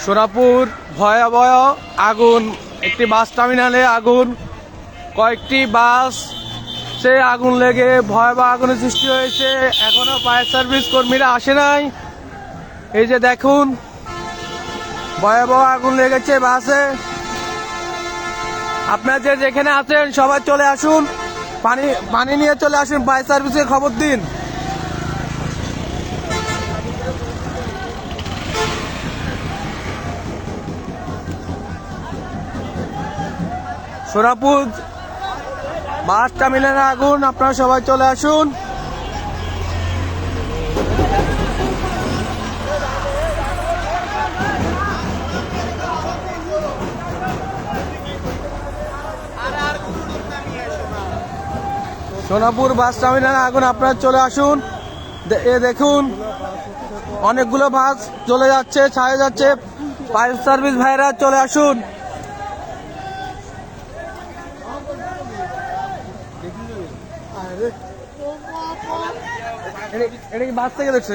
সোনাপুর ভয়াবহ আগুন, একটি বাস টার্মিনালে আগুন, কয়েকটি বাস সে আগুন লেগে ভয়াবহ আগুনের সৃষ্টি হয়েছে। এখনো ফায়ার সার্ভিস কর্মীরা আসে নাই। এই যে দেখুন ভয়াবহ আগুন লেগেছে বাসে। আপনারা যে যেখানে আছেন সবাই চলে আসুন, পানি নিয়ে চলে আসুন, ফায়ার সার্ভিসে খবর দিন। সোনাপুর বাস টার্মিনালে আগুন, আপনারা সবাই চলে আসুন। সোনাপুর বাস টার্মিনালে আগুন, আপনারা চলে আসুন। এ দেখুন অনেকগুলো বাস চলে যাচ্ছে, ছাড়ে যাচ্ছে। ফায়ার সার্ভিস ভাইরা চলে আসুন। এটা কি বাস থেকে দেখছো?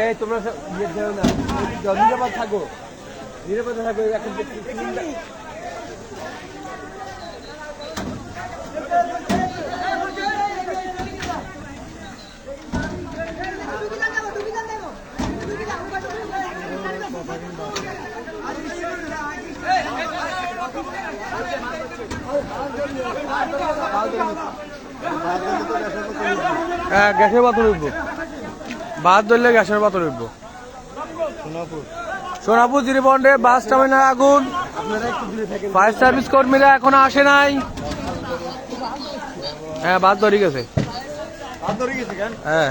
এই তোমরা নিরাপদ থাকো, নিরাপদে থাকো। এখন গ্যাসের পাতর উঠবো, বাস ধরলে গ্যাসের পাতর উঠবো। সোনাপুর জিরিবন্ডে বাস টার্মিনাল আগুন, ফায়ার সার্ভিস কর্মীরা এখনো আসে নাই। হ্যাঁ বাস ধরে গেছে, হ্যাঁ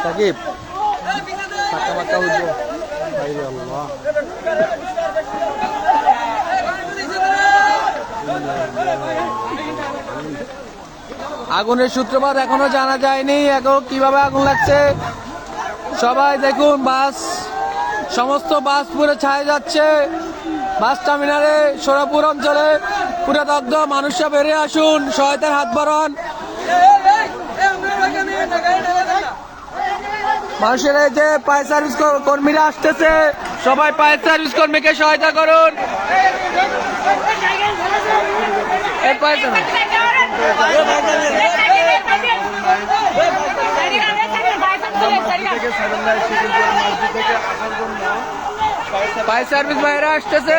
সাকিব ফাঁকা ফাঁকা উঠবো। আগুনের সূত্রপাত এখনো জানা যায়নি, এখন কিভাবে আগুন লাগছে। সবাই দেখুন বাস, সমস্ত বাস পুরো ছায় যাচ্ছে। বাস টার্মিনালে সোনাপুর অঞ্চলে পুরো দগ্ধ, মানুষরা বেরিয়ে আসুন, সহায়তার হাত বাড়ান। মানুষের এই যে ফায়ার সার্ভিস কর্মীরা আসতেছে, সবাই ফায়ার সার্ভিস কর্মীকে সহায়তা করুন। ফায়ার সার্ভিস ভাইরা আসতেছে,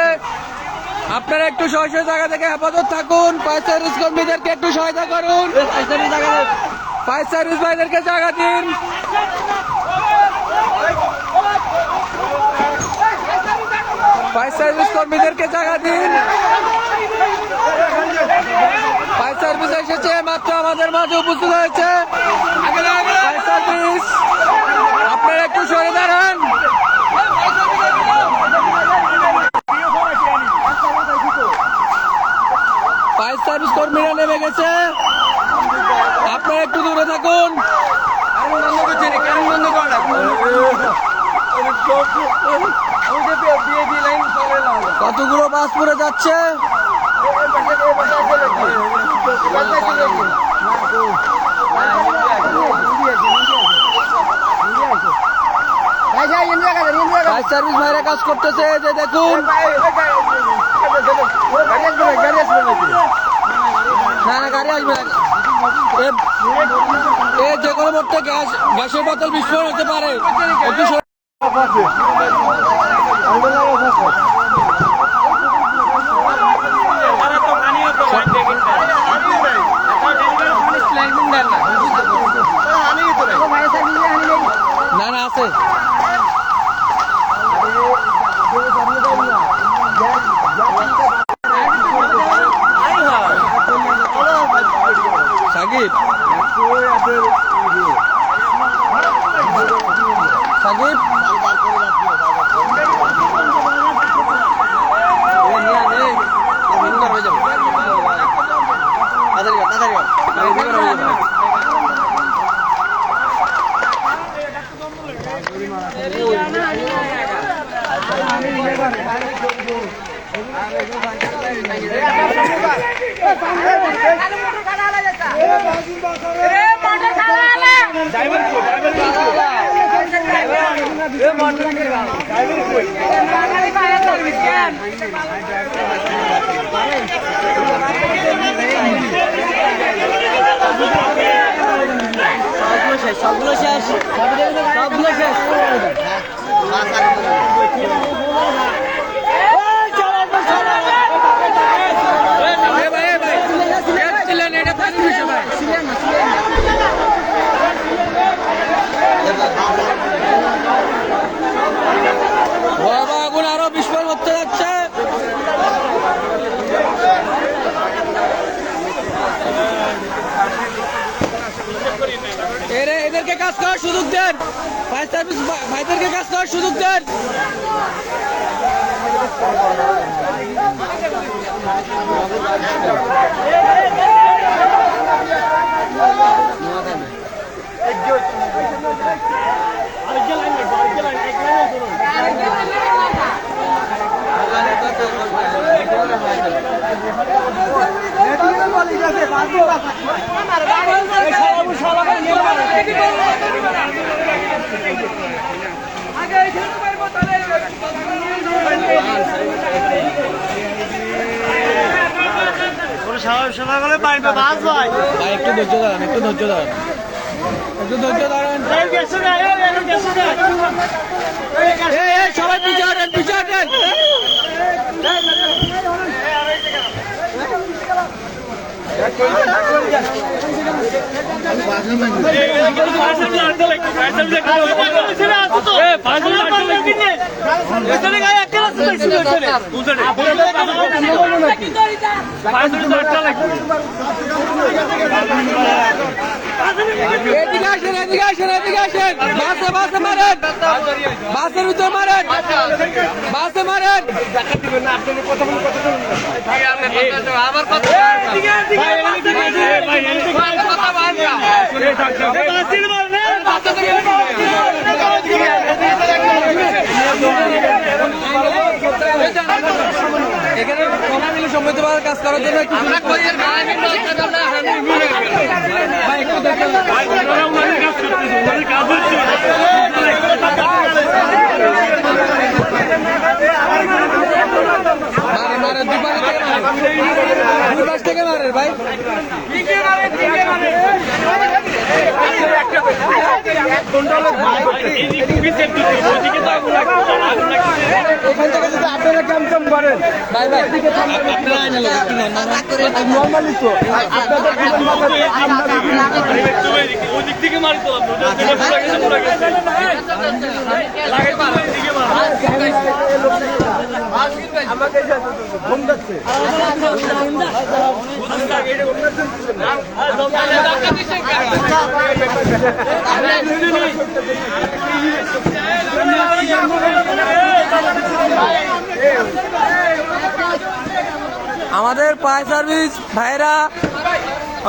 আপনারা একটু সহজ জায়গা থেকে হেফাজত থাকুন। ফায়ার সার্ভিস কর্মীদেরকে একটু সহায়তা করুন, ফায়ার সার্ভিস ভাইদেরকে জায়গা দিন। ফায়ার সার্ভিস কর্মীদেরকে জায়গা দিন। ফায়ার সার্ভিস এসেছে, মাত্র আমাদের মাঝে উপস্থিত হয়েছে। ফায়ার সার্ভিস আপনারা একটু সরে দাঁড়ান। ফায়ার সার্ভিস কর্মীরা নেমে গেছে, আপনারা একটু দূরে থাকুন। কতগুলো বাস পড়ে যাচ্ছে। ফায়ার সার্ভিস ভাইরা কাজ করতেছে, যে দেখুন না না গাড়ি আসবে না, যে কোনো মুহূর্তে গ্যাসের বোতল বিস্ফোরণ হতে পারে। সাকিব সাকিব সবগুলো শেষ সবগুলো শেষ আগুন আরো বিস্ফোরণ হতে যাচ্ছে। এদেরকে কাজ করার সুযোগ দেন, ফায়ার সার্ভিস ভাইদেরকে কাজ করার সুযোগ দেন। একটু ধৈর্য ধরেন, একটু ধৈর্য ধরেন, একটু ধৈর্য ধরেন। সবাই পিছিয়ে হটেন, পিছিয়ে হটেন। এদিকে আসেন, এদিকে আসেন, এদিকে আসেন। বাসে বাসে মারেন, বাসের ভিতরে মারেন, বাসে মারেন। আমার কথা এখানে কমা মিলে সম্মতিভাবে কাজ করার জন্য দুপাশ থেকে মারে ভাই। ওখান থেকে যদি আপনারা ক্যাম্প করেন ভাই ভাই নর্মালি তো ওদিক থেকে মারি তো আমাকে ঘুম যাচ্ছে আমাদের ফায়ার সার্ভিস ভাইরা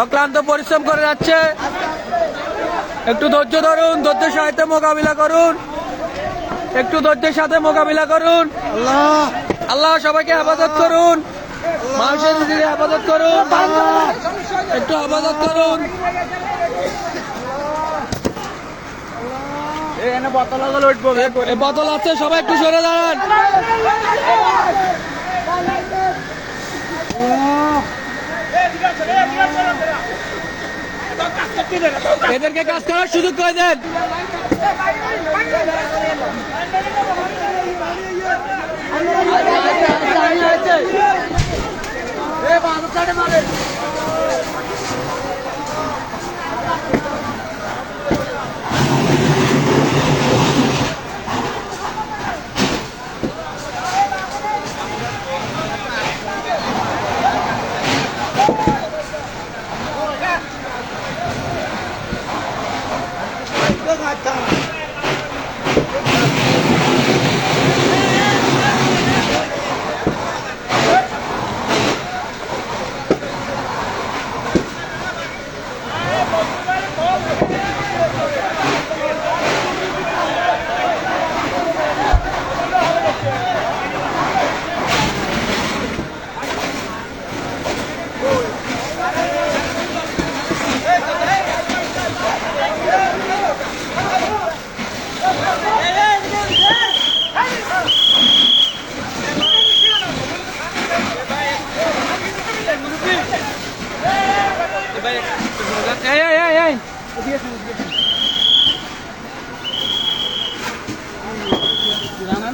অক্লান্ত পরিশ্রম করে যাচ্ছে। একটু ধৈর্য ধরুন, ধৈর্যের সাথে মোকাবিলা করুন, একটু ধৈর্যের সাথে মোকাবিলা করুন। আল্লাহ আল্লাহ সবাইকে হেফাজত করুন, মানুষের দিকে হেফাজত করুন, একটু হেফাজত করুন। বোতল আছে, সবাই একটু সরে দাঁড়ান। এদেরকে কাজ করার সুযোগ করে দেন।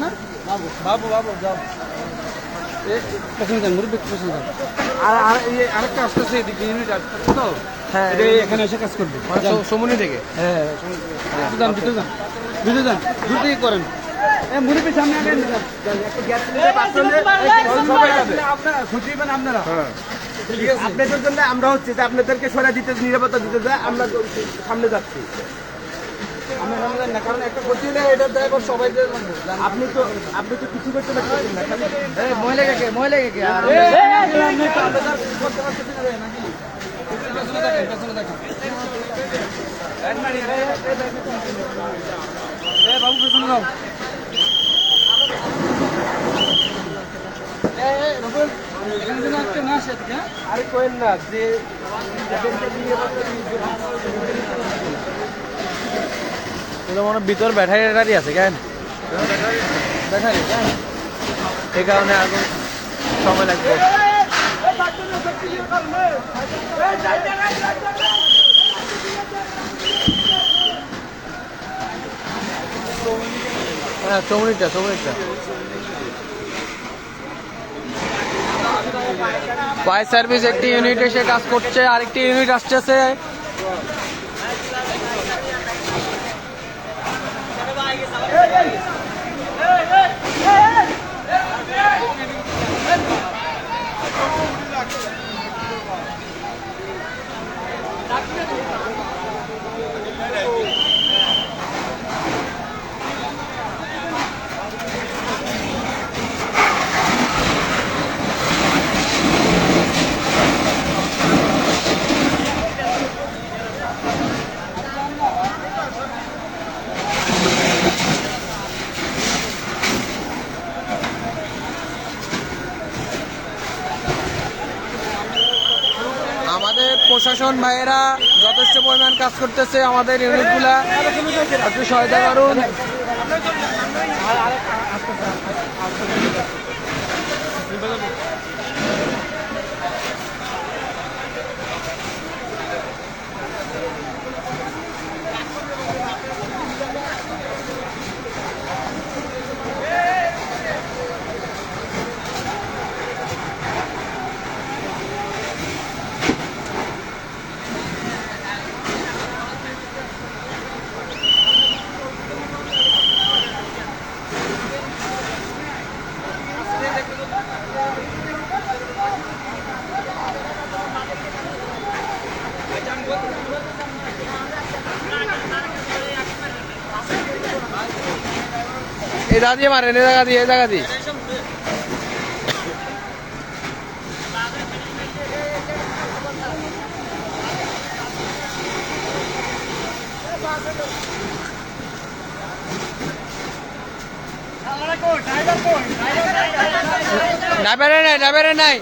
না বাবু বাবু বাবু যাও পেছনে যান মুরব্বী পেছনে যান আর আরেকটা আসতেছে এদিকে ইউনিট আসতেছে তো হ্যাঁ এখানে এসে কাজ করবে সমনি থেকে। হ্যাঁ যান ভিতরে যান ভিতরে যান দূর থেকে করেন মুরব্বী সামনে আনেন আপনারা খুঁজবেন আপনারা আপনাদের জন্য আমরা হচ্ছে যে আপনাদেরকে সরা দিতে নিরাপত্তা দিতে যায় আমরা সামনে যাচ্ছি। কারণ একটা ক্ষতি হলে এটা ড্রাইভার সবাই আপনি তো কিছু করতে পারছেন না খালি মহিলা কে বাবু পেছনে যাও এখানে যেন একটা না আসে আরে কোয়েন না যে মনে ভিতর ব্যাটারি আছে কেন ব্যাটারি এই কারণে আগুন সময় লাগবে। হ্যাঁ চৌমিনিটা ফায়ার সার্ভিস একটি ইউনিট এসে কাজ করছে, আরেকটি ইউনিট আসতেছে। আমাদের প্রশাসন ভাইয়েরা যথেষ্ট পরিমাণ কাজ করতেছে, আমাদের ইউনিটগুলা একটু সহায়তা করুন। এই জায়গা দিয়ে মারেন, এই জায়গা দিয়ে ড্রাইভারে নাই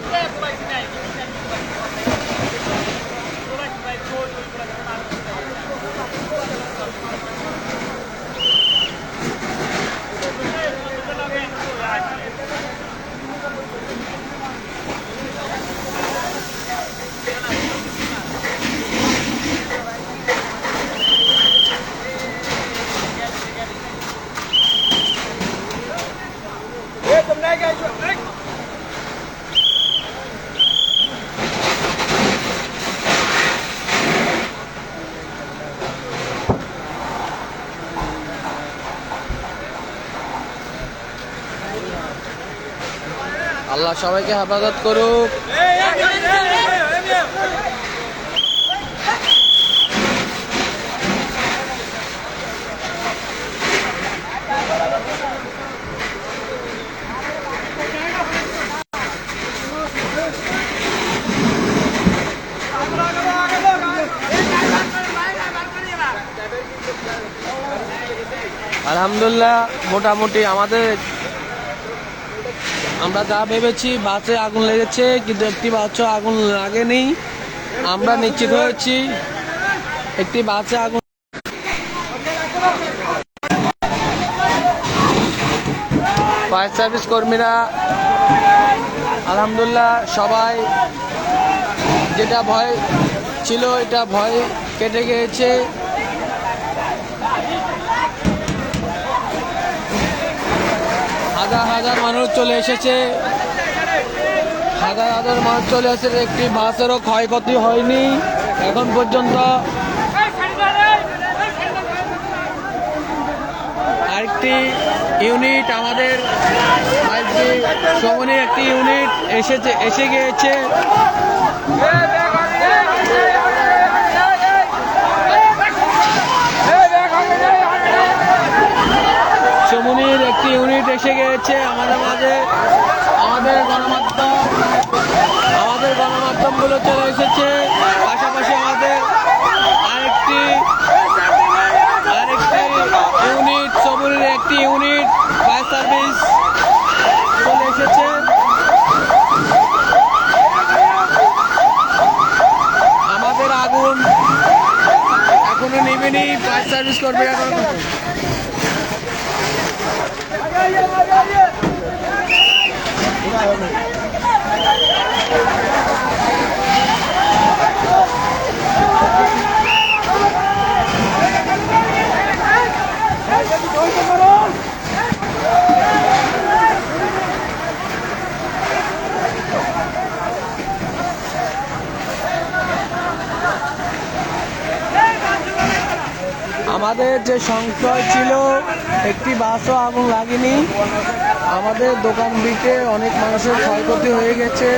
আল্লাহ সবাইকে হেফাজত করুক। আলহামদুলিল্লাহ মোটামুটি আমরা যা ভেবেছি বাসে আগুন লেগেছে, কিন্তু একটি বাসে আগুন লাগেনি। আমরা নিশ্চিত হয়েছি একটি বাসে আগুন। ফায়ার সার্ভিস কর্মীরা আলহামদুলিল্লাহ সবাই যেটা ভয় ছিল এটা ভয় কেটে গিয়েছে। হাজার হাজার মানুষ চলে এসেছে, হাজার হাজার মানুষ চলে এসেছে। একটি বাসেরও ক্ষয়ক্ষতি হয়নি এখন পর্যন্ত। আরেকটি ইউনিট, আমাদের সমনির একটি ইউনিট এসে গিয়েছে। সমনির একটি ইউনিট এসে গিয়েছে আমাদের মাঝে। আমাদের গণমাধ্যমগুলো চলে এসেছে। পাশাপাশি আমাদের আরেকটি ইউনিট, সমনির একটি ইউনিট ফায়ার সার্ভিস চলে এসেছে। আমাদের আগুন এখনো নেমেনি, ফায়ার সার্ভিস করবে এখন। আমাদের যে সংশয় ছিল একটি বাসও আগুন লাগেনি। আমাদের দোকান বিকে অনেক মানুষের ক্ষয়ক্ষতি হয়ে গেছে।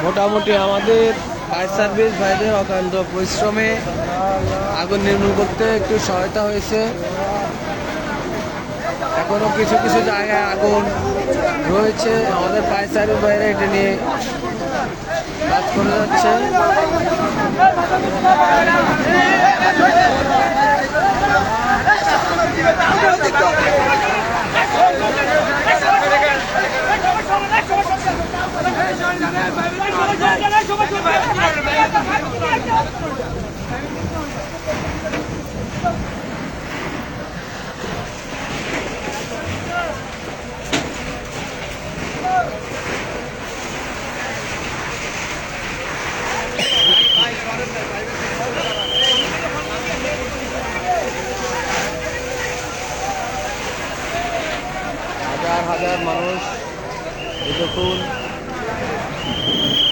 মোটামুটি আমাদের ফায়ার সার্ভিস ভাইদের অক্লান্ত পরিশ্রমে আগুন নির্মূল করতে একটু সহায়তা হয়েছে। এখনো কিছু কিছু জায়গায় আগুন রয়েছে। আমাদের ফায়ার সার্ভিস ভাইরা এটা নিয়ে কাজ করে যাচ্ছে। হাজার হাজার মানুষ, দেখুন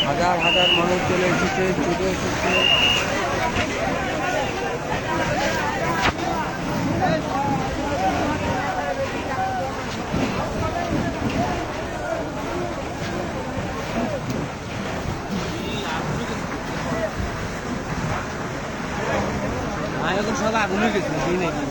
হাজার হাজার মানুষ চলে এসেছে, ছুটে এসেছে। এখন সব আগুনে গেছে নাকি?